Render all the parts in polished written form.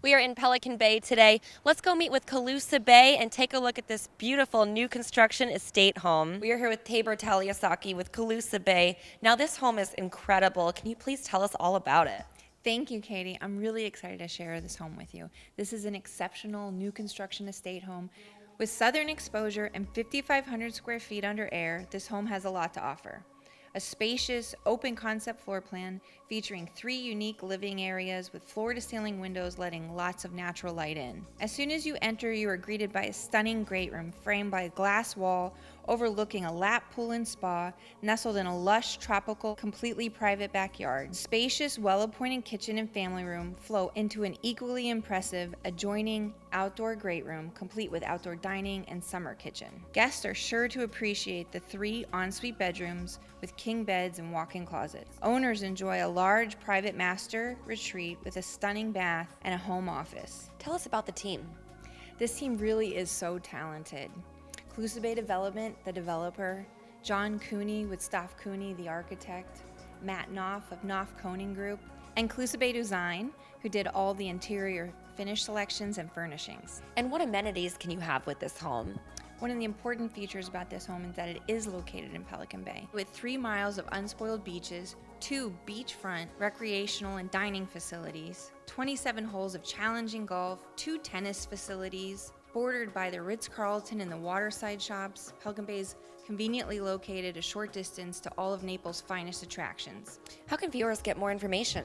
We are in Pelican Bay today. Let's go meet with Calusa Bay and take a look at this beautiful new construction estate home. We are here with Tabor Taliasaki with Calusa Bay. Now this home is incredible. Can you please tell us all about it? Thank you, Katie. I'm really excited to share this home with you. This is an exceptional new construction estate home. With southern exposure and 5,500 square feet under air, this home has a lot to offer. A spacious, open concept floor plan featuring 3 unique living areas with floor-to-ceiling windows letting lots of natural light in. As soon as you enter, you are greeted by a stunning great room framed by a glass wall overlooking a lap pool and spa nestled in a lush, tropical, completely private backyard. Spacious, well-appointed kitchen and family room flow into an equally impressive adjoining outdoor great room complete with outdoor dining and summer kitchen. Guests are sure to appreciate the 3 ensuite bedrooms with king beds and walk-in closets. Owners enjoy a large private master retreat with a stunning bath and a home office. Tell us about the team. This team really is so talented. Calusa Bay Development, the developer, John Cooney with Staff Cooney, the architect, Matt Knopf of Knopf Koning Group, and Calusa Bay Design, who did all the interior finish selections and furnishings. And what amenities can you have with this home? One of the important features about this home is that it is located in Pelican Bay. With 3 miles of unspoiled beaches, 2 beachfront recreational and dining facilities, 27 holes of challenging golf, 2 tennis facilities, bordered by the Ritz-Carlton and the Waterside shops, Pelican Bay is conveniently located a short distance to all of Naples' finest attractions. How can viewers get more information?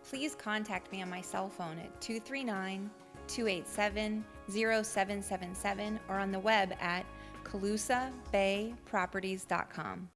Please contact me on my cell phone at 239-287-0777 or on the web at calusabayproperties.com.